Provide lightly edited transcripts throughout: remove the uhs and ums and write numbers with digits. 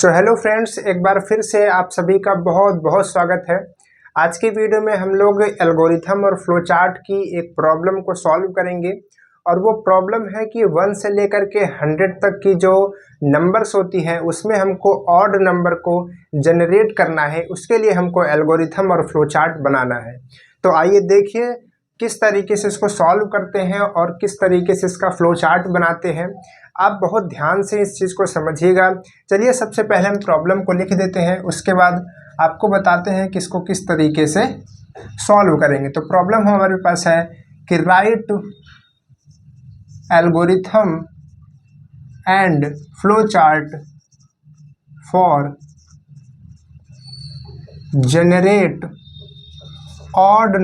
Hello friends, एक बार फिर से आप सभी का बहुत बहुत स्वागत है। आज की वीडियो में हम लोग एल्गोरिथम और फ्लो चार्ट की एक प्रॉब्लम को सॉल्व करेंगे। और वो प्रॉब्लम है कि 1 से लेकर के 100 तक की जो नंबर्स होती हैं उसमें हमको ऑड नंबर को जनरेट करना है। उसके लिए हमको एल्गोरिथम और फ्लो चार्ट बनाना है। तो आइए देखिए किस तरीके से इसको सॉल्व करते हैं और किस तरीके से इसका फ्लो चार्ट बनाते हैं। आप बहुत ध्यान से इस चीज़ को समझिएगा। चलिए सबसे पहले हम प्रॉब्लम को लिख देते हैं, उसके बाद आपको बताते हैं कि इसको किस तरीके से सॉल्व करेंगे। तो प्रॉब्लम हमारे पास है कि right algorithm and flow chart for generate odd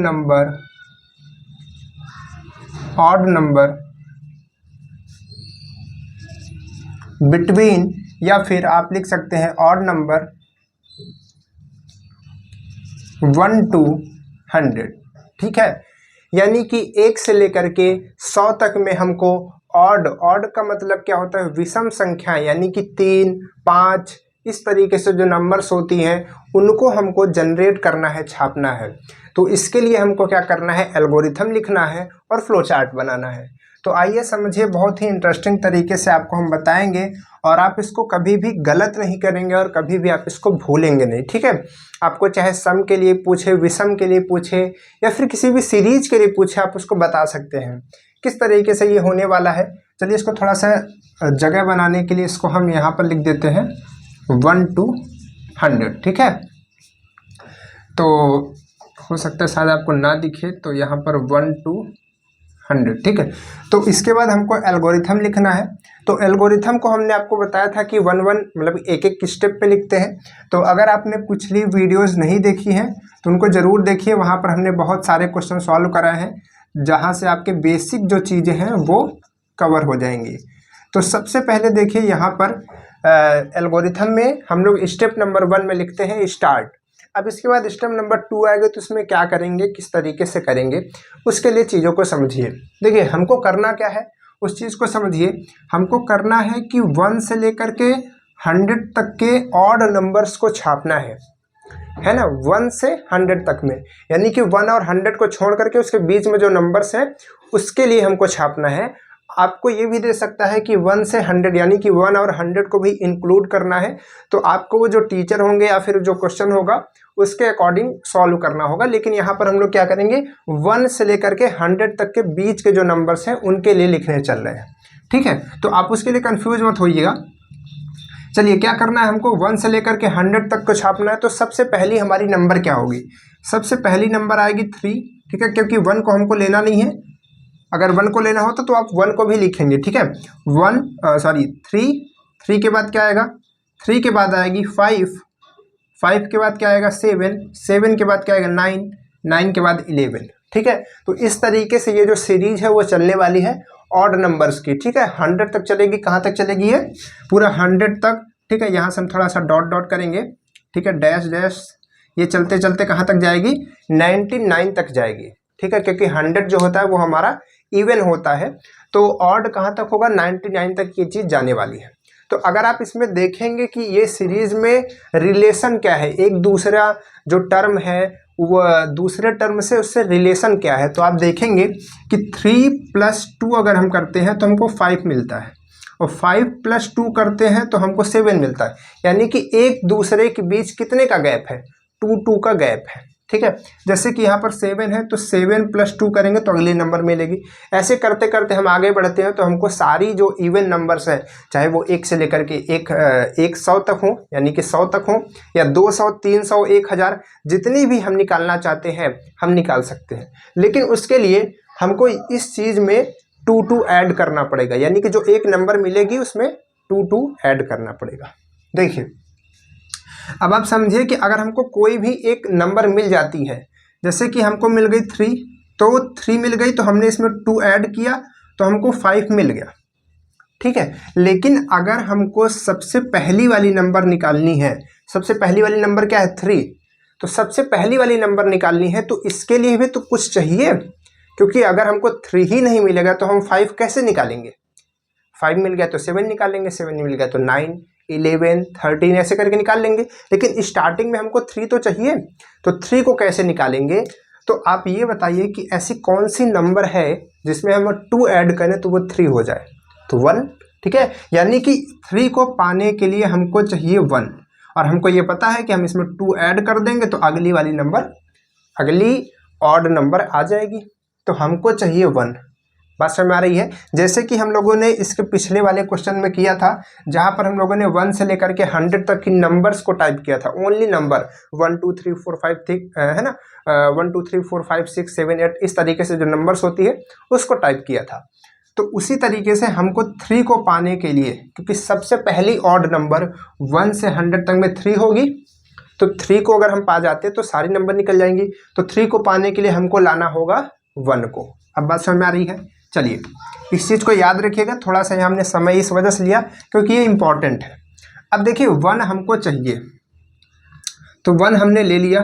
number between, या फिर आप लिख सकते हैं ऑड नंबर 1 to 100। ठीक है, यानी कि 1 से लेकर के 100 तक में हमको ऑड का मतलब क्या होता है, विषम संख्या, यानी कि 3, 5 इस तरीके से जो नंबर्स होती हैं उनको हमको जनरेट करना है, छापना है। तो इसके लिए हमको क्या करना है, एल्गोरिथम लिखना है और फ्लो चार्ट बनाना है। तो आइए समझिए, बहुत ही इंटरेस्टिंग तरीके से आपको हम बताएंगे और आप इसको कभी भी गलत नहीं करेंगे और कभी भी आप इसको भूलेंगे नहीं। ठीक है, आपको चाहे सम के लिए पूछे, विषम के लिए पूछे या फिर किसी भी सीरीज के लिए पूछे, आप उसको बता सकते हैं किस तरीके से ये होने वाला है। चलिए इसको थोड़ा सा जगह बनाने के लिए इसको हम यहाँ पर लिख देते हैं 1 to 100। ठीक है, तो हो सकता है शायद आपको ना दिखे, तो यहाँ पर 1 to 100। ठीक है, तो इसके बाद हमको एल्गोरिथम लिखना है। तो एल्गोरिथम को हमने आपको बताया था कि 1 मतलब एक स्टेप पे लिखते हैं। तो अगर आपने पिछली वीडियोस नहीं देखी हैं तो उनको ज़रूर देखिए, वहाँ पर हमने बहुत सारे क्वेश्चन सॉल्व कराए हैं जहाँ से आपके बेसिक जो चीज़ें हैं वो कवर हो जाएंगी। तो सबसे पहले देखिए, यहाँ पर एल्गोरिथम में हम लोग स्टेप नंबर 1 में लिखते हैं स्टार्ट। अब इसके बाद स्टेप नंबर 2 आएगा, तो उसमें क्या करेंगे, किस तरीके से करेंगे, उसके लिए चीज़ों को समझिए। देखिए हमको करना क्या है, उस चीज़ को समझिए। हमको करना है कि 1 से लेकर के 100 तक के ऑड नंबर्स को छापना है ना, 1 से 100 तक में, यानी कि 1 और 100 को छोड़ करके उसके बीच में जो नंबर्स हैं उसके लिए हमको छापना है। आपको ये भी दे सकता है कि 1 से 100, यानी कि 1 और 100 को भी इंक्लूड करना है। तो आपको वो जो टीचर होंगे या फिर जो क्वेश्चन होगा उसके अकॉर्डिंग सॉल्व करना होगा। लेकिन यहाँ पर हम लोग क्या करेंगे, 1 से लेकर के 100 तक के बीच के जो नंबर्स हैं उनके लिए लिखने चल रहे हैं। ठीक है, तो आप उसके लिए कंफ्यूज मत होइएगा। चलिए क्या करना है, हमको 1 से लेकर के 100 तक को छापना है। तो सबसे पहली हमारी नंबर क्या होगी, सबसे पहली नंबर आएगी 3। ठीक है, क्योंकि 1 को हमको लेना नहीं है। अगर 1 को लेना होता तो आप 1 को भी लिखेंगे। ठीक है, 3 के बाद क्या आएगा, 3 के बाद आएगी 5 के बाद क्या आएगा 7 के बाद क्या आएगा 9 के बाद 11। ठीक है, तो इस तरीके से ये जो सीरीज है वो चलने वाली है ऑड नंबर्स की। ठीक है, 100 तक चलेगी। कहाँ तक चलेगी ये, पूरा 100 तक। ठीक है, यहाँ से हम थोड़ा सा डॉट करेंगे। ठीक है, डैश, ये चलते चलते कहाँ तक जाएगी, 99 तक जाएगी। ठीक है, क्योंकि 100 जो होता है वो हमारा इवन होता है, तो ऑड कहाँ तक होगा, 99 तक ये चीज़ जाने वाली है। तो अगर आप इसमें देखेंगे कि ये सीरीज में रिलेशन क्या है, एक दूसरा जो टर्म है वो दूसरे टर्म से उससे रिलेशन क्या है, तो आप देखेंगे कि 3 + 2 अगर हम करते हैं तो हमको 5 मिलता है, और 5 + 2 करते हैं तो हमको 7 मिलता है। यानी कि एक दूसरे के बीच कितने का गैप है, 2 का गैप है। ठीक है, जैसे कि यहाँ पर 7 है तो 7 + 2 करेंगे तो अगले नंबर मिलेगी। ऐसे करते करते हम आगे बढ़ते हैं तो हमको सारी जो इवन नंबर्स हैं, चाहे वो 1 से लेकर के 100 तक हो, यानी कि 100 तक हो, या 200, 300, 1000, जितनी भी हम निकालना चाहते हैं हम निकाल सकते हैं। लेकिन उसके लिए हमको इस चीज़ में 2 ऐड करना पड़ेगा, यानी कि जो एक नंबर मिलेगी उसमें 2 ऐड करना पड़ेगा। देखिए अब आप समझिए कि अगर हमको कोई भी एक नंबर मिल जाती है, जैसे कि हमको मिल गई 3, तो 3 मिल गई तो हमने इसमें 2 ऐड किया तो हमको 5 मिल गया। ठीक है, लेकिन अगर हमको सबसे पहली वाली नंबर निकालनी है, सबसे पहली वाली नंबर क्या है 3, तो सबसे पहली वाली नंबर निकालनी है तो इसके लिए भी तो कुछ चाहिए, क्योंकि अगर हमको 3 ही नहीं मिलेगा तो हम 5 कैसे निकालेंगे। 5 मिल गया तो 7 निकालेंगे, 7 मिल गया तो 9, 11, 13 ऐसे करके निकाल लेंगे। लेकिन स्टार्टिंग में हमको 3 तो चाहिए, तो 3 को कैसे निकालेंगे? तो आप ये बताइए कि ऐसी कौन सी नंबर है जिसमें हम 2 ऐड करें तो वो 3 हो जाए? तो 1, ठीक है। यानी कि 3 को पाने के लिए हमको चाहिए 1, और हमको ये पता है कि हम इसमें 2 ऐड कर देंगे तो अगली वाली नंबर, अगली ऑड नंबर आ जाएगी। तो हमको चाहिए 1। बात समझ में आ रही है? जैसे कि हम लोगों ने इसके पिछले वाले क्वेश्चन में किया था, जहां पर हम लोगों ने 1 से लेकर के 100 तक की नंबर्स को टाइप किया था, ओनली नंबर 1 2 3 4 5 6 है ना, 1 2 3 4 5 6 7 8 इस तरीके से जो नंबर्स होती है उसको टाइप किया था। तो उसी तरीके से हमको 3 को पाने के लिए, क्योंकि सबसे पहली ऑड नंबर 1 से 100 तक में 3 होगी, तो 3 को अगर हम पा जाते तो सारी नंबर निकल जाएंगी। तो 3 को पाने के लिए हमको लाना होगा 1 को। अब बात समझ में आ रही है? चलिए इस चीज़ को याद रखिएगा। थोड़ा सा हमने समय इस वजह से लिया क्योंकि ये इंपॉर्टेंट है। अब देखिए 1 हमको चाहिए, तो 1 हमने ले लिया।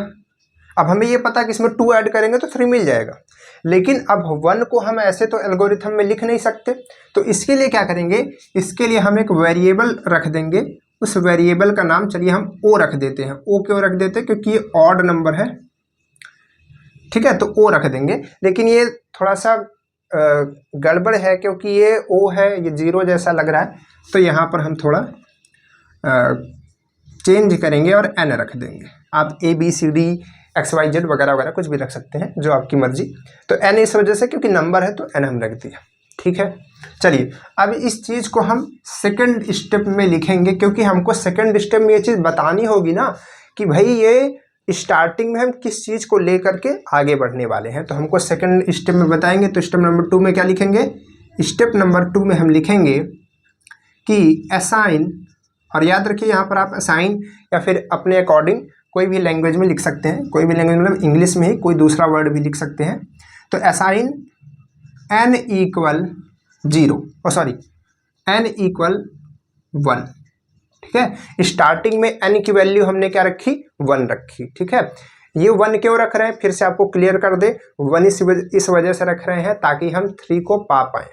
अब हमें ये पता कि इसमें 2 ऐड करेंगे तो 3 मिल जाएगा। लेकिन अब 1 को हम ऐसे तो एल्गोरिथम में लिख नहीं सकते, तो इसके लिए क्या करेंगे? इसके लिए हम एक वेरिएबल रख देंगे। उस वेरिएबल का नाम चलिए हम ओ रख देते हैं। ओ क्यों रख देते हैं? क्योंकि ये ऑड नंबर है, ठीक है, तो ओ रख देंगे। लेकिन ये थोड़ा सा गड़बड़ है क्योंकि ये ओ है, ये 0 जैसा लग रहा है, तो यहाँ पर हम थोड़ा चेंज करेंगे और एन रख देंगे। आप ABCD XYZ वगैरह वगैरह कुछ भी रख सकते हैं, जो आपकी मर्जी। तो एन इस वजह से क्योंकि नंबर है तो एन हम रख दिया, ठीक है। चलिए अब इस चीज़ को हम सेकंड स्टेप में लिखेंगे, क्योंकि हमको सेकंड स्टेप में ये चीज़ बतानी होगी ना कि भाई ये स्टार्टिंग में हम किस चीज़ को लेकर के आगे बढ़ने वाले हैं। तो हमको सेकंड स्टेप में बताएंगे। तो स्टेप नंबर 2 में क्या लिखेंगे? स्टेप नंबर 2 में हम लिखेंगे कि असाइन, और याद रखिए यहाँ पर आप असाइन या फिर अपने अकॉर्डिंग कोई भी लैंग्वेज में लिख सकते हैं। कोई भी लैंग्वेज मतलब इंग्लिश में ही कोई दूसरा वर्ड भी लिख सकते हैं। तो असाइन n = 0, n = 1, ठीक है। स्टार्टिंग में n की वैल्यू हमने क्या रखी? 1 रखी, ठीक है। ये 1 क्यों रख रहे हैं फिर से आपको क्लियर कर दे। 1 इस वजह से रख रहे हैं ताकि हम 3 को पा पाएँ,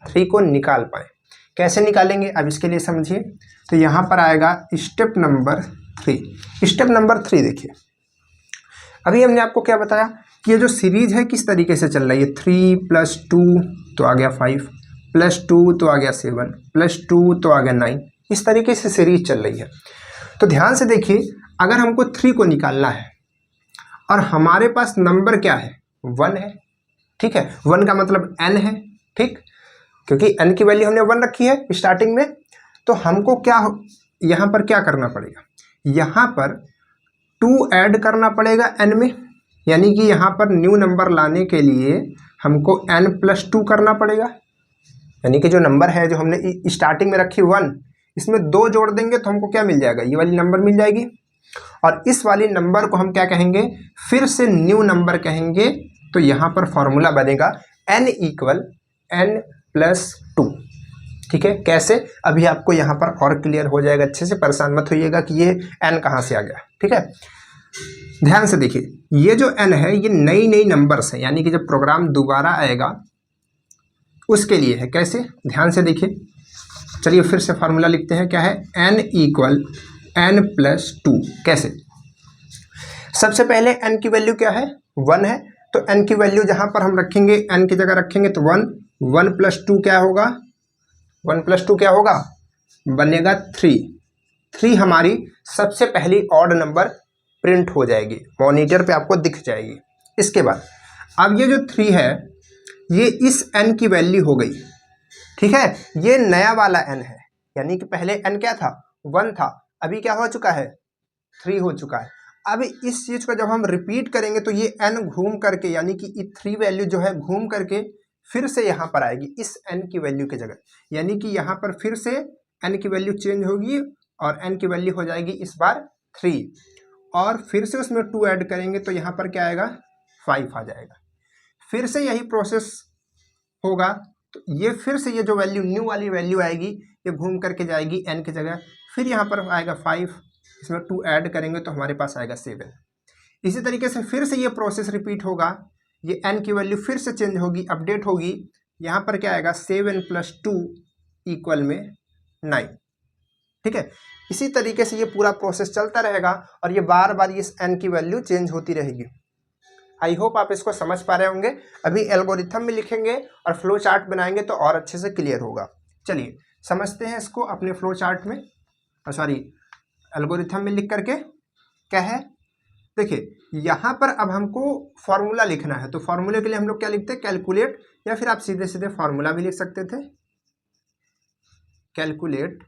3 को निकाल पाएँ। कैसे निकालेंगे अब इसके लिए समझिए। तो यहाँ पर आएगा स्टेप नंबर 3। स्टेप नंबर 3 देखिए, अभी हमने आपको क्या बताया कि ये जो सीरीज है किस तरीके से चल रही है। 3 + 2 तो आ गया 5, +2 तो आ गया 7, +2 तो आ गया 9, इस तरीके से सीरीज चल रही है। तो ध्यान से देखिए, अगर हमको 3 को निकालना है और हमारे पास नंबर क्या है? 1 है, ठीक है। 1 का मतलब n है, ठीक, क्योंकि n की वैल्यू हमने 1 रखी है स्टार्टिंग में। तो हमको क्या यहाँ पर क्या करना पड़ेगा? यहाँ पर 2 ऐड करना पड़ेगा n में, यानी कि यहाँ पर न्यू नंबर लाने के लिए हमको n + 2 करना पड़ेगा। यानी कि जो नंबर है जो हमने स्टार्टिंग में रखी 1, इसमें 2 जोड़ देंगे तो हमको क्या मिल जाएगा? ये वाली नंबर मिल जाएगी। और इस वाली नंबर को हम क्या कहेंगे? फिर से न्यू नंबर कहेंगे। तो यहाँ पर फॉर्मूला बनेगा n = n + 2, ठीक है। कैसे? अभी आपको यहाँ पर और क्लियर हो जाएगा, अच्छे से परेशान मत होइएगा कि ये n कहाँ से आ गया, ठीक है। ध्यान से देखिए, ये जो n है ये नई नंबर्स है, यानी कि जब प्रोग्राम दोबारा आएगा उसके लिए है। कैसे? ध्यान से देखिए, चलिए फिर से फार्मूला लिखते हैं। क्या है? n = n + 2। कैसे? सबसे पहले n की वैल्यू क्या है? 1 है, तो n की वैल्यू जहाँ पर हम रखेंगे, n की जगह रखेंगे तो 1, 1 + 2 क्या होगा? 1 + 2 क्या होगा? बनेगा 3। 3 हमारी सबसे पहली ऑड नंबर प्रिंट हो जाएगी, मॉनिटर पे आपको दिख जाएगी। इसके बाद अब ये जो 3 है ये इस n की वैल्यू हो गई, ठीक है। ये नया वाला n है, यानी कि पहले n क्या था? 1 था, अभी क्या हो चुका है? 3 हो चुका है। अब इस चीज़ को जब हम रिपीट करेंगे तो ये n घूम करके, यानी कि 3 वैल्यू जो है घूम करके फिर से यहाँ पर आएगी इस n की वैल्यू की जगह, यानी कि यहाँ पर फिर से n की वैल्यू चेंज होगी और n की वैल्यू हो जाएगी इस बार 3, और फिर से उसमें 2 ऐड करेंगे तो यहाँ पर क्या आएगा? 5 आ जाएगा। फिर से यही प्रोसेस होगा, तो ये फिर से ये जो वैल्यू न्यू वाली वैल्यू आएगी ये घूम करके जाएगी n की जगह, फिर यहाँ पर आएगा 5, इसमें 2 ऐड करेंगे तो हमारे पास आएगा 7। इसी तरीके से फिर से ये प्रोसेस रिपीट होगा, ये n की वैल्यू फिर से चेंज होगी, अपडेट होगी। यहाँ पर क्या आएगा? 7 + 2 = 9, ठीक है। इसी तरीके से ये पूरा प्रोसेस चलता रहेगा और ये बार बार इस n की वैल्यू चेंज होती रहेगी। आई होप आप इसको समझ पा रहे होंगे। अभी एल्गोरिथम में लिखेंगे और फ्लो चार्ट बनाएंगे तो और अच्छे से क्लियर होगा। चलिए समझते हैं इसको अपने फ्लो चार्ट में, सॉरी एल्गोरिथम में लिख करके। क्या है, देखिए यहाँ पर अब हमको फॉर्मूला लिखना है, तो फॉर्मूले के लिए हम लोग क्या लिखते हैं, कैलकुलेट, या फिर आप सीधे सीधे फॉर्मूला भी लिख सकते थे, कैलकुलेट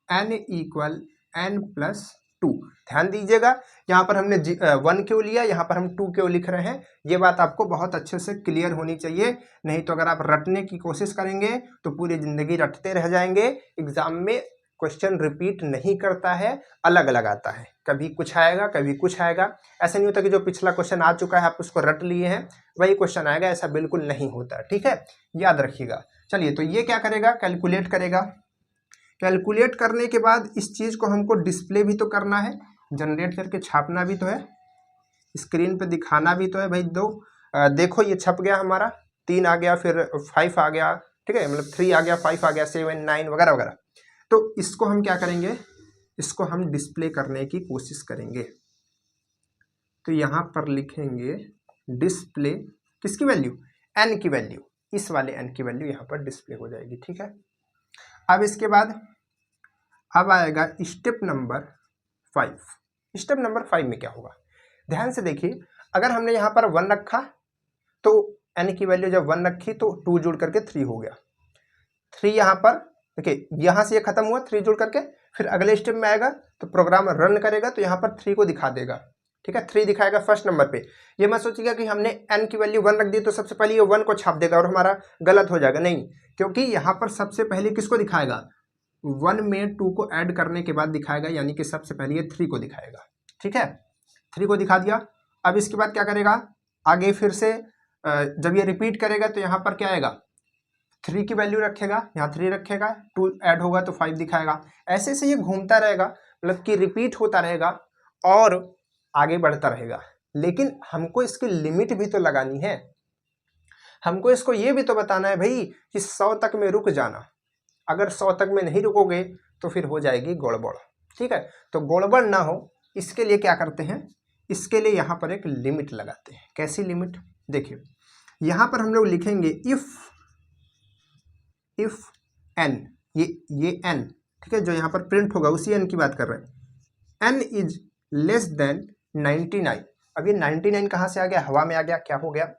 n इक्वल n+2। ध्यान दीजिएगा यहाँ पर हमने 1 क्यों लिया, यहाँ पर हम 2 क्यों लिख रहे हैं, ये बात आपको बहुत अच्छे से क्लियर होनी चाहिए। नहीं तो अगर आप रटने की कोशिश करेंगे तो पूरी ज़िंदगी रटते रह जाएंगे। एग्जाम में क्वेश्चन रिपीट नहीं करता है, अलग अलग आता है, कभी कुछ आएगा कभी कुछ आएगा। ऐसा नहीं होता कि जो पिछला क्वेश्चन आ चुका है आप उसको रट लिए हैं वही क्वेश्चन आएगा, ऐसा बिल्कुल नहीं होता। ठीक है, याद रखिएगा। चलिए तो ये क्या करेगा, कैलकुलेट करेगा। कैलकुलेट करने के बाद इस चीज़ को हमको डिस्प्ले भी तो करना है, जनरेट करके छापना भी तो है, स्क्रीन पे दिखाना भी तो है भाई। देखो ये छप गया हमारा, 3 आ गया, फिर 5 आ गया, ठीक है, मतलब 3 आ गया, 5 आ गया, 7 9 वगैरह वगैरह। तो इसको हम क्या करेंगे, इसको हम डिस्प्ले करने की कोशिश करेंगे। तो यहाँ पर लिखेंगे डिस्प्ले किसकी वैल्यू, n की वैल्यू, इस वाले n की वैल्यू यहाँ पर डिस्प्ले हो जाएगी। ठीक है, अब इसके बाद अब आएगा स्टेप नंबर 5। स्टेप नंबर 5 में क्या होगा, ध्यान से देखिए। अगर हमने यहाँ पर 1 रखा तो n की वैल्यू जब 1 रखी तो 2 जुड़ करके 3 हो गया। 3 यहाँ पर देखिए, यहाँ से ये खत्म हुआ 3 जुड़ करके, फिर अगले स्टेप में आएगा तो प्रोग्राम रन करेगा तो यहाँ पर 3 को दिखा देगा। ठीक है, 3 दिखाएगा फर्स्ट नंबर पे। ये मत सोचिएगा कि हमने n की वैल्यू 1 रख दी तो सबसे पहले ये 1 को छाप देगा और हमारा गलत हो जाएगा, नहीं, क्योंकि यहाँ पर सबसे पहले किसको दिखाएगा, 1 में 2 को ऐड करने के बाद दिखाएगा, यानी कि सबसे पहले ये 3 को दिखाएगा। ठीक है, 3 को दिखा दिया। अब इसके बाद क्या करेगा, आगे फिर से जब ये रिपीट करेगा तो यहाँ पर क्या आएगा, 3 की वैल्यू रखेगा, यहाँ 3 रखेगा, 2 ऐड होगा तो 5 दिखाएगा। ऐसे से ये घूमता रहेगा, मतलब कि रिपीट होता रहेगा और आगे बढ़ता रहेगा। लेकिन हमको इसकी लिमिट भी तो लगानी है, हमको इसको ये भी तो बताना है भाई कि 100 तक में रुक जाना। अगर 100 तक में नहीं रुकोगे तो फिर हो जाएगी गड़बड़। ठीक है, तो गड़बड़ ना हो इसके लिए क्या करते हैं, इसके लिए यहाँ पर एक लिमिट लगाते हैं। कैसी लिमिट, देखिए यहाँ पर हम लोग लिखेंगे इफ n, ये n, ठीक है, जो यहाँ पर प्रिंट होगा उसी n की बात कर रहे हैं। n is less than 99। अब ये 99 कहाँ से आ गया, हवा में आ गया, क्या हो गया,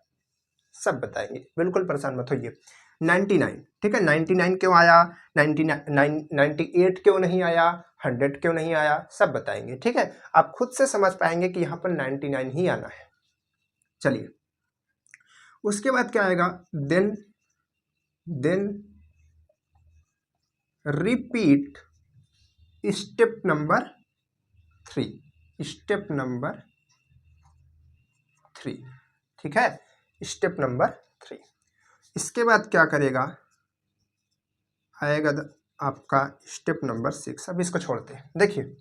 सब बताएंगे, बिल्कुल परेशान मत होइए। 99, ठीक है, 99 क्यों आया, 98 क्यों नहीं आया, 100 क्यों नहीं आया, सब बताएंगे। ठीक है, आप खुद से समझ पाएंगे कि यहाँ पर 99 ही आना है। चलिए उसके बाद क्या आएगा, then repeat step number 3, step number 3। ठीक है, स्टेप नंबर 3। इसके बाद क्या करेगा, आएगा आपका स्टेप नंबर 6। अब इसको छोड़ते हैं। देखिए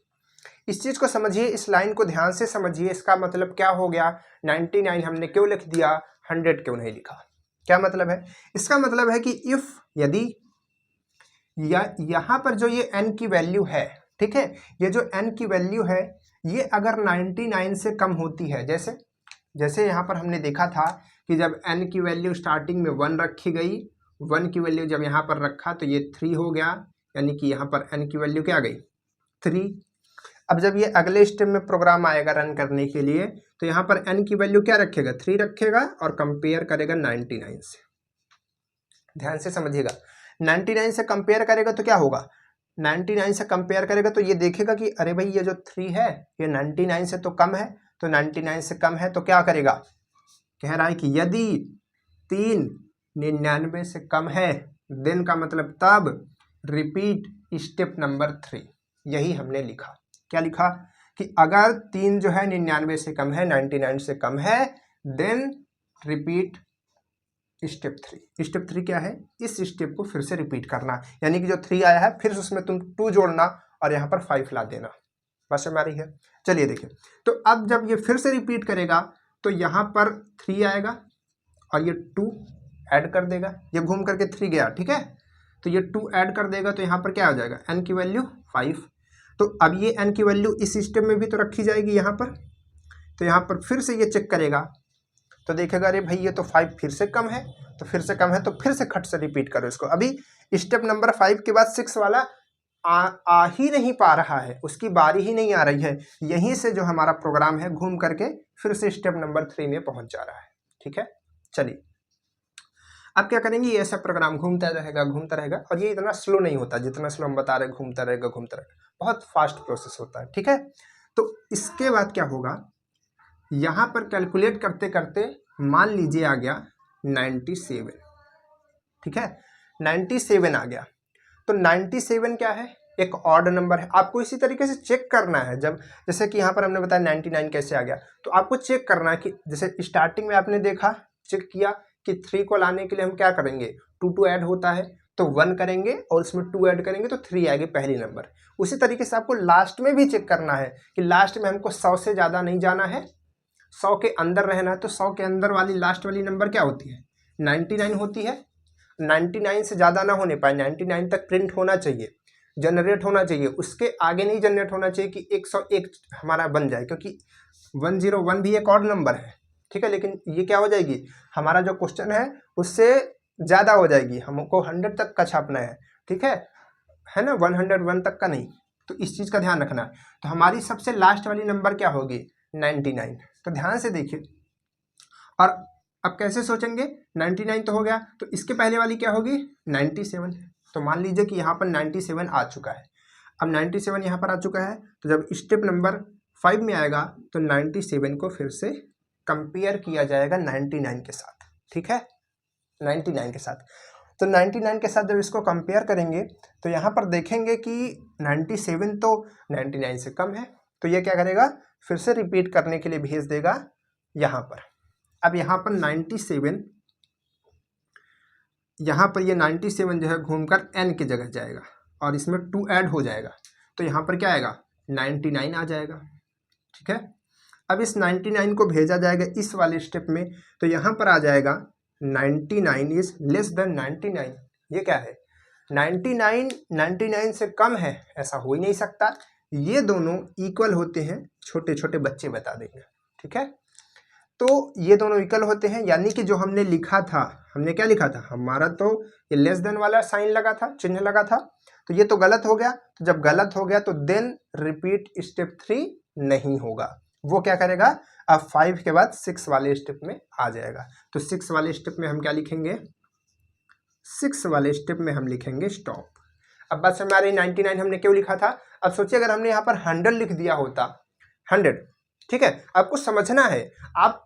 इस चीज़ को समझिए, इस लाइन को ध्यान से समझिए। इसका मतलब क्या हो गया, 99 हमने क्यों लिख दिया, 100 क्यों नहीं लिखा, क्या मतलब है, इसका मतलब है कि इफ, यदि यहाँ पर जो ये n की वैल्यू है, ठीक है, ये जो n की वैल्यू है ये अगर 99 से कम होती है, जैसे यहाँ पर हमने देखा था कि जब n की वैल्यू स्टार्टिंग में 1 रखी गई, 1 की वैल्यू जब यहाँ पर रखा तो ये 3 हो गया, यानी कि यहाँ पर n की वैल्यू क्या आ गई, 3। अब जब ये अगले स्टेप में प्रोग्राम आएगा रन करने के लिए तो यहाँ पर n की वैल्यू क्या रखेगा, 3 रखेगा और कंपेयर करेगा 99 से। ध्यान से समझिएगा, 99 से कंपेयर करेगा तो क्या होगा, 99 से कंपेयर करेगा तो ये देखेगा कि अरे भाई ये जो 3 है ये 99 से तो कम है, तो 99 से कम है तो क्या करेगा, कह रहा है कि यदि 3 99 से कम है देन का मतलब तब रिपीट स्टेप नंबर 3। यही हमने लिखा, क्या लिखा कि अगर 3 जो है 99 से कम है, 99 से कम है, देन रिपीट स्टेप 3। स्टेप 3 क्या है, इस स्टेप को फिर से रिपीट करना, यानी कि जो 3 आया है फिर उसमें तुम 2 जोड़ना और यहाँ पर 5 ला देना, बस हमारी है। चलिए देखिए, तो अब जब ये फिर से रिपीट करेगा तो यहाँ पर 3 आएगा और ये 2 ऐड कर देगा, ये घूम करके 3 गया। ठीक है, तो ये 2 ऐड कर देगा तो यहाँ पर क्या हो जाएगा, n की वैल्यू 5। तो अब ये n की वैल्यू इस स्टेप में भी तो रखी जाएगी यहाँ पर, तो यहाँ पर फिर से ये चेक करेगा तो देखेगा अरे भाई ये तो 5 फिर से कम है, तो फिर से कम है तो फिर से खट से रिपीट करो इसको। अभी स्टेप नंबर 5 के बाद 6 वाला आ ही नहीं पा रहा है, उसकी बारी ही नहीं आ रही है, यहीं से जो हमारा प्रोग्राम है घूम करके फिर से स्टेप नंबर 3 में पहुंच जा रहा है। ठीक है, चलिए अब क्या करेंगे, ये ऐसा प्रोग्राम घूमता रहेगा और ये इतना स्लो नहीं होता जितना स्लो हम बता रहे, घूमता रहेगा, बहुत फास्ट प्रोसेस होता है। ठीक है, तो इसके बाद क्या होगा, यहाँ पर कैलकुलेट करते करते मान लीजिए आ गया 97। ठीक है, 97 आ गया, तो 97 क्या है, एक ऑड नंबर है। आपको इसी तरीके से चेक करना है, जब जैसे कि यहाँ पर हमने बताया 99 कैसे आ गया, तो आपको चेक करना है कि जैसे स्टार्टिंग में आपने देखा, चेक किया कि 3 को लाने के लिए हम क्या करेंगे, 2 ऐड होता है तो 1 करेंगे और उसमें 2 ऐड करेंगे तो 3 आएगी पहली नंबर। उसी तरीके से आपको लास्ट में भी चेक करना है कि लास्ट में हमको 100 से ज़्यादा नहीं जाना है, 100 के अंदर रहना है, तो 100 के अंदर वाली लास्ट वाली नंबर क्या होती है, 99 होती है। 99 से ज़्यादा ना होने पाए, 99 तक प्रिंट होना चाहिए, जनरेट होना चाहिए, उसके आगे नहीं जनरेट होना चाहिए कि 101 हमारा बन जाए, क्योंकि 101 भी एक और नंबर है। ठीक है, लेकिन ये क्या हो जाएगी, हमारा जो क्वेश्चन है उससे ज़्यादा हो जाएगी, हमको 100 तक का छापना है। ठीक है ना, 101 तक का नहीं, तो इस चीज़ का ध्यान रखना है। तो हमारी सबसे लास्ट वाली नंबर क्या होगी, 99। तो ध्यान से देखिए, और अब कैसे सोचेंगे, 99 तो हो गया, तो इसके पहले वाली क्या होगी, 97। तो मान लीजिए कि यहाँ पर 97 आ चुका है। अब 97 यहाँ पर आ चुका है, तो जब स्टेप नंबर 5 में आएगा तो 97 को फिर से कंपेयर किया जाएगा 99 के साथ। ठीक है, 99 के साथ, तो 99 के साथ जब इसको कंपेयर करेंगे तो यहाँ पर देखेंगे कि 97 तो 99 से कम है, तो ये क्या करेगा, फिर से रिपीट करने के लिए भेज देगा यहाँ पर। अब यहाँ पर 97, यहाँ पर ये 97 जो है घूमकर n की जगह जाएगा और इसमें 2 ऐड हो जाएगा, तो यहाँ पर क्या आएगा, 99 आ जाएगा। ठीक है, अब इस 99 को भेजा जाएगा इस वाले स्टेप में, तो यहाँ पर आ जाएगा 99 इज लेस देन 99। ये क्या है, 99 से कम है, ऐसा हो ही नहीं सकता, ये दोनों इक्वल होते हैं, छोटे छोटे बच्चे बता देंगे। ठीक है, तो ये दोनों इक्वल होते हैं, यानी कि जो हमने लिखा था, हमने क्या लिखा था, हमारा तो ये लेस देन वाला साइन लगा था, चिन्ह लगा था, तो ये तो गलत हो गया। तो जब गलत हो गया तो देन रिपीट स्टेप 3 नहीं होगा, वो क्या करेगा, अब 5 के बाद 6 वाले स्टेप में आ जाएगा। तो 6 वाले स्टेप में हम क्या लिखेंगे, 6 वाले स्टेप में हम लिखेंगे स्टॉप। अब बात समझ आ रही, 99 हमने क्यों लिखा था। अब सोचिए अगर हमने यहाँ पर 100 लिख दिया होता, 100। ठीक है, आपको समझना है, आप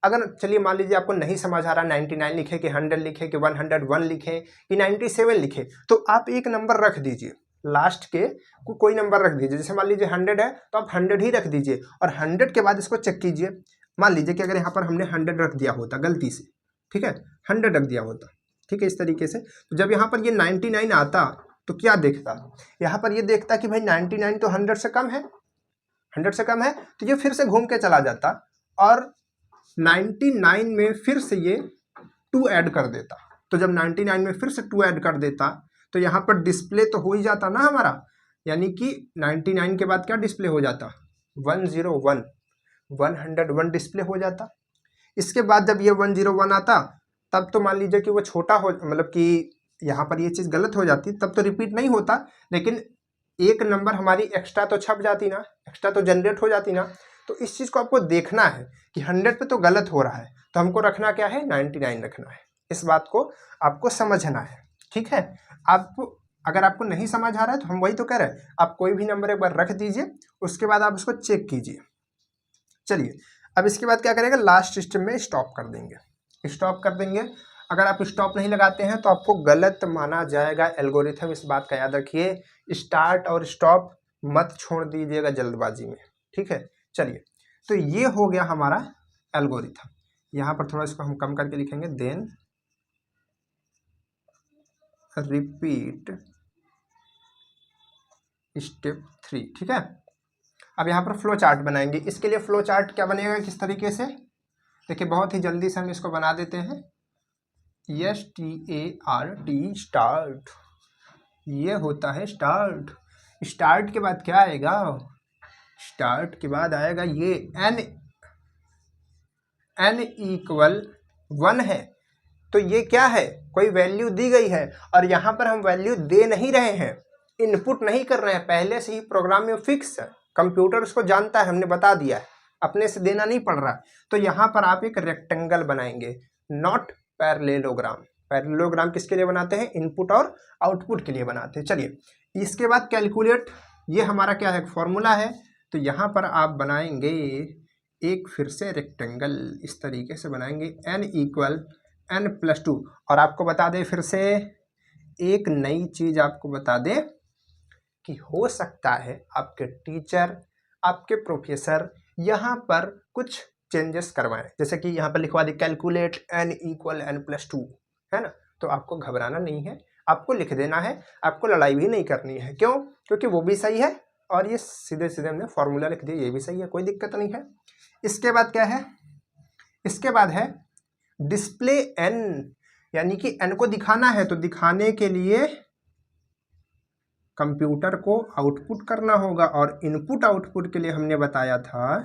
अगर चलिए मान लीजिए आपको नहीं समझ आ रहा, 99 लिखे कि 100 लिखे कि 101 लिखे कि 97 लिखे, तो आप एक नंबर रख दीजिए, लास्ट के कोई नंबर रख दीजिए। जैसे मान लीजिए 100 है तो आप 100 ही रख दीजिए, और 100 के बाद इसको चेक कीजिए। मान लीजिए कि अगर यहाँ पर हमने 100 रख दिया होता गलती से, ठीक है, 100 रख दिया होता, ठीक है, इस तरीके से, तो जब यहाँ पर ये 99 आता तो क्या देखता, यहाँ पर ये देखता कि भाई 99 तो 100 से कम है, 100 से कम है, तो ये फिर से घूम के चला जाता और 99 में फिर से ये 2 ऐड कर देता। तो जब 99 में फिर से 2 ऐड कर देता तो यहाँ पर डिस्प्ले तो हो ही जाता ना हमारा, यानी कि 99 के बाद क्या डिस्प्ले हो जाता, 101, 101 डिस्प्ले हो जाता। इसके बाद जब ये 101 आता तब तो मान लीजिए कि वो छोटा हो, मतलब कि यहाँ पर ये चीज़ गलत हो जाती, तब तो रिपीट नहीं होता, लेकिन एक नंबर हमारी एक्स्ट्रा तो छप जाती ना, एक्स्ट्रा तो जनरेट हो जाती ना। तो इस चीज़ को आपको देखना है कि 100 पे तो गलत हो रहा है, तो हमको रखना क्या है, 99 रखना है। इस बात को आपको समझना है। ठीक है, आपको अगर आपको नहीं समझ आ रहा है तो हम वही तो कह रहे हैं, आप कोई भी नंबर एक बार रख दीजिए, उसके बाद आप उसको चेक कीजिए। चलिए अब इसके बाद क्या करेगा, लास्ट स्टेप में स्टॉप कर देंगे, स्टॉप कर देंगे। अगर आप स्टॉप नहीं लगाते हैं तो आपको गलत माना जाएगा एल्गोरिथम, इस बात का याद रखिए। स्टार्ट और स्टॉप मत छोड़ दीजिएगा जल्दबाजी में। ठीक है, चलिए तो ये हो गया हमारा एल्गोरिथम। यहाँ पर थोड़ा इसको हम कम करके लिखेंगे, देन रिपीट स्टेप 3। ठीक है, अब यहाँ पर फ्लो चार्ट बनाएंगे। इसके लिए फ्लो चार्ट क्या बनेगा, किस तरीके से, देखिए बहुत ही जल्दी से हम इसको बना देते हैं। START स्टार्ट, ये होता है स्टार्ट। स्टार्ट के बाद क्या आएगा, स्टार्ट के बाद आएगा ये n इक्वल 1 है। तो ये क्या है, कोई वैल्यू दी गई है और यहाँ पर हम वैल्यू दे नहीं रहे हैं, इनपुट नहीं कर रहे हैं, पहले से ही प्रोग्राम में फिक्स है, कंप्यूटर उसको जानता है, हमने बता दिया है, अपने से देना नहीं पड़ रहा। तो यहाँ पर आप एक रेक्टेंगल बनाएंगे, नॉट पैरेललोग्राम। पैरेललोग्राम किसके लिए बनाते हैं, इनपुट और आउटपुट के लिए बनाते हैं। चलिए इसके बाद कैलकुलेट, ये हमारा क्या है, फॉर्मूला है। तो यहाँ पर आप बनाएंगे एक फिर से रेक्टेंगल, इस तरीके से बनाएंगे, n इक्वल n+2। और आपको बता दें फिर से एक नई चीज आपको बता दें कि हो सकता है आपके टीचर, आपके प्रोफेसर यहाँ पर कुछ चेंजेस करवाएं, जैसे कि यहाँ पर लिखवा दे कैलकुलेट n इक्वल n+2, है ना। तो आपको घबराना नहीं है, आपको लिख देना है, आपको लड़ाई भी नहीं करनी है। क्यों, क्योंकि वो भी सही है और ये सीधे सीधे हमने फॉर्मूला लिख दिया, ये भी सही है, कोई दिक्कत नहीं है। इसके बाद क्या है, इसके बाद है डिस्प्ले n, यानी कि n को दिखाना है। तो दिखाने के लिए कंप्यूटर को आउटपुट करना होगा और इनपुट आउटपुट के लिए हमने बताया था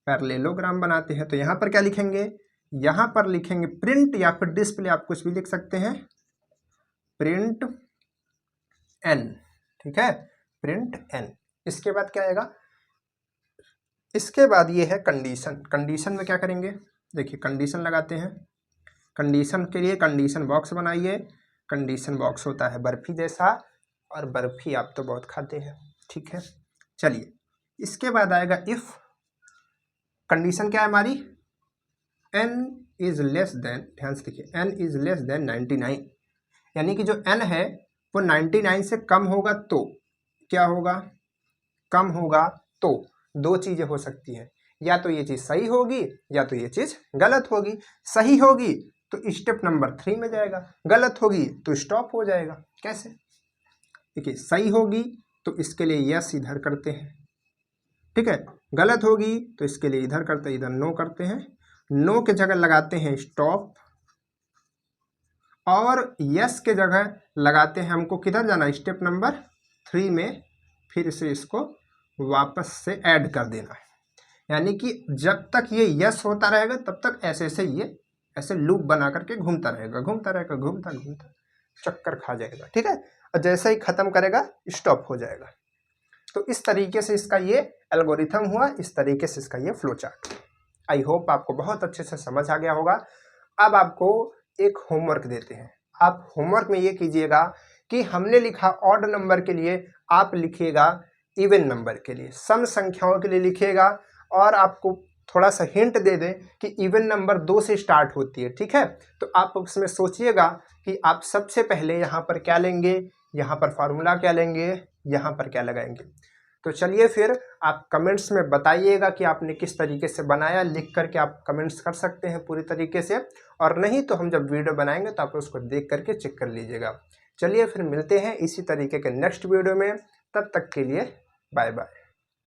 पैरेललोग्राम बनाते हैं। तो यहाँ पर क्या लिखेंगे, यहाँ पर लिखेंगे प्रिंट या फिर डिस्प्ले, आप कुछ भी लिख सकते हैं, प्रिंट n, ठीक है, प्रिंट n। इसके बाद क्या आएगा, इसके बाद ये है कंडीशन। कंडीशन में क्या करेंगे, देखिए कंडीशन लगाते हैं, कंडीशन के लिए कंडीशन बॉक्स बनाइए। कंडीशन बॉक्स होता है बर्फी जैसा, और बर्फी आप तो बहुत खाते हैं, ठीक है। चलिए इसके बाद आएगा इफ, कंडीशन क्या है हमारी, n इज लेस देन, ध्यान से देखिए, n इज लेस देन 99, यानी कि जो n है वो 99 से कम होगा तो क्या होगा, कम होगा तो दो चीजें हो सकती हैं, या तो ये चीज सही होगी या तो ये चीज गलत होगी। सही होगी तो स्टेप नंबर 3 में जाएगा, गलत होगी तो स्टॉप हो जाएगा। कैसे, देखिए सही होगी तो इसके लिए यस इधर करते हैं, ठीक है, गलत होगी तो इसके लिए इधर करते हैं, इधर नो करते हैं, नो के जगह लगाते हैं स्टॉप, और यस के जगह लगाते हैं हमको किधर जाना, स्टेप नंबर 3 में, फिर से इसको वापस से ऐड कर देना है। यानी कि जब तक ये यस होता रहेगा तब तक ऐसे ऐसे ये ऐसे लूप बना करके घूमता रहेगा, घूमता रहेगा, घूमता घूमता चक्कर खा जाएगा, ठीक है, और जैसे ही खत्म करेगा स्टॉप हो जाएगा। तो इस तरीके से इसका ये एल्गोरिथम हुआ, इस तरीके से इसका ये फ्लो चार्ट। आई होप आपको बहुत अच्छे से समझ आ गया होगा। अब आपको एक होमवर्क देते हैं, आप होमवर्क में ये कीजिएगा कि हमने लिखा ऑड नंबर के लिए, आप लिखिएगा इवन नंबर के लिए, सम संख्याओं के लिए लिखिएगा, और आपको थोड़ा सा हिंट दे दें कि इवन नंबर 2 से स्टार्ट होती है, ठीक है। तो आप उसमें सोचिएगा कि आप सबसे पहले यहाँ पर क्या लेंगे, यहाँ पर फार्मूला क्या लेंगे, यहाँ पर क्या लगाएंगे। तो चलिए फिर आप कमेंट्स में बताइएगा कि आपने किस तरीके से बनाया, लिख करके आप कमेंट्स कर सकते हैं पूरी तरीके से, और नहीं तो हम जब वीडियो बनाएंगे तो आप उसको देख करके चेक कर लीजिएगा। चलिए फिर मिलते हैं इसी तरीके के नेक्स्ट वीडियो में, तब तक के लिए बाय बाय।